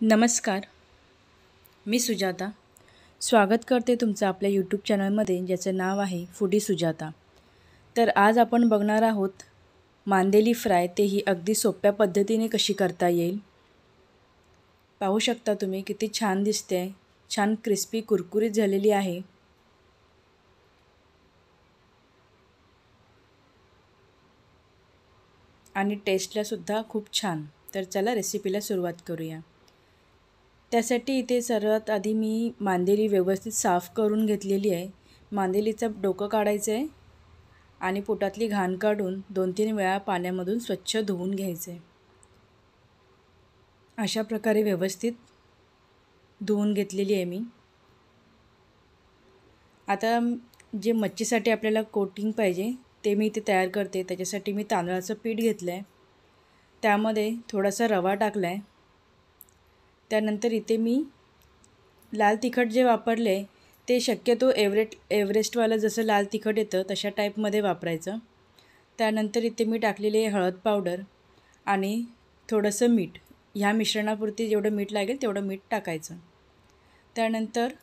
नमस्कार. मी सुजाता. स्वागत करते तुमचं आपल्या यूट्यूब चॅनलमध्ये, ज्याचं नाव आहे फूडी सुजाता. तर आज आपण बघणार आहोत मांदेली फ्राय, तेही अगदी सोप्या पद्धतीने कशी करता येईल. पाहू शकता तुम्ही किती छान दिसते, छान क्रिस्पी कुरकुरीत झालेली आहे. आणि टेस्टला सुद्धा खूप छान. तर चला रेसिपीला सुरुवात करूया. त्यासाठी इथे सर्वात आधी मी मांदेली व्यवस्थित साफ करून घेतलेली आहे. मांदेलीचं डोकं काढायचं आहे आणि पोटातली घाण काढून 2-3 वेळा पाण्यामधून स्वच्छ धुवून घ्यायचं आहे. अशा प्रकारे व्यवस्थित धुवून घेतलेली आहे मी. आता जे मच्छीसाठी आपल्याला कोटिंग पाहिजे ते मी इथे तयार करते. त्याच्यासाठी मी तांदळाचं पीठ घेतलं आहे, त्यामध्ये थोडासा रवा टाकला आहे. त्यानंतर इथे मी लाल तिखट जे वापरले ते शक्यतो एव्हरेस्टवालं जसं लाल तिखट येतं तशा टाईपमध्ये वापरायचं. त्यानंतर इथे मी टाकलेली आहे हळद पावडर आणि थोडंसं मीठ. ह्या मिश्रणापुरती जेवढं मीठ लागेल तेवढं मीठ टाकायचं. त्यानंतर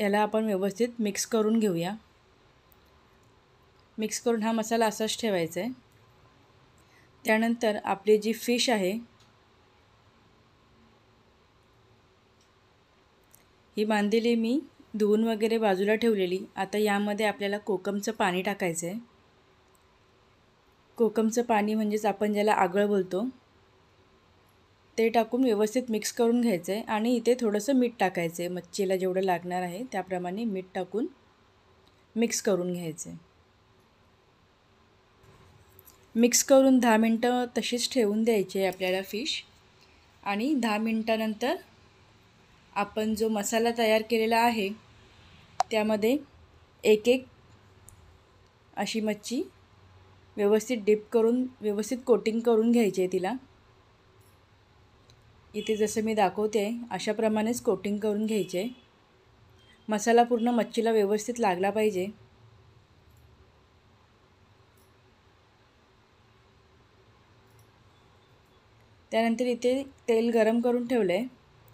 याला आपण व्यवस्थित मिक्स करून घेऊया. मिक्स करून हा मसाला असाच ठेवायचा आहे. त्यानंतर आपली जी फिश आहे ही बांधलेली मी धुवून वगैरे बाजूला ठेवलेली. आता यामध्ये आपल्याला कोकमचं पाणी टाकायचं आहे. कोकमचं पाणी म्हणजेच आपण ज्याला आगळ बोलतो ते टाकून व्यवस्थित मिक्स करून घ्यायचं आहे. आणि इथे थोडंसं मीठ टाकायचं आहे. मच्छीला जेवढं लागणार आहे त्याप्रमाणे मीठ टाकून मिक्स करून घ्यायचं आहे. मिक्स करून 10 मिनटं तशीच ठेवून द्यायची आहे आपल्याला फिश. आणि 10 मिनटानंतर आपण जो मसाला तयार केलेला आहे त्यामध्ये एक अशी मच्छी व्यवस्थित डिप करून व्यवस्थित कोटिंग करून घ्यायची आहे तिला. इथे जसं मी दाखवते अशाप्रमाणेच कोटिंग करून घ्यायचे आहे. मसाला पूर्ण मच्छीला व्यवस्थित लागला पाहिजे. त्यानंतर इथे तेल गरम करून ठेवलं आहे.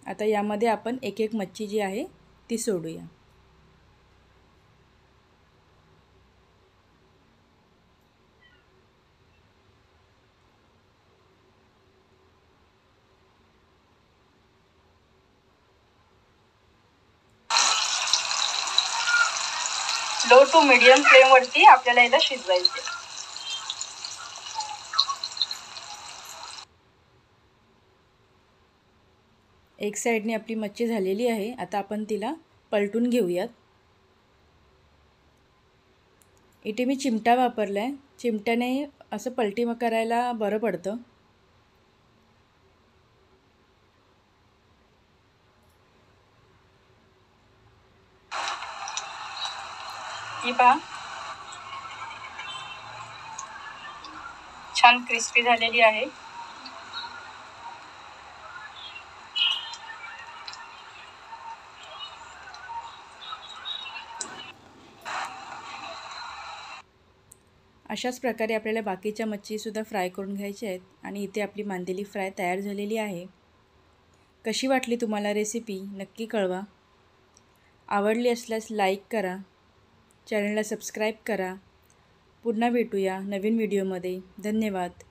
आता यामध्ये आपण एक मच्छी जी आहे ती सोडूया. लो टू मीडियम फ्लेमवरती आपल्याला याला शिजवायचे. एक साईडने आपली मच्छी झालेली आहे. आता आपण तिला पलटून घेऊयात. इथे मी चिमटा वापरला आहे. चिमट्याने असं पलटी करायला बरं पडतं. ही पहा छान क्रिस्पी झालेली आहे. अशाच प्रकारे आपल्याला बाकीच्या मच्छीसुद्धा फ्राय करून घ्यायच्या आहेत. आणि इथे आपली मांदेली फ्राय तयार झालेली आहे. कशी वाटली तुम्हाला रेसिपी नक्की कळवा. आवडली असल्यास लाईक करा, चॅनलला सबस्क्राईब करा. पुन्हा भेटूया नवीन व्हिडिओमध्ये. धन्यवाद.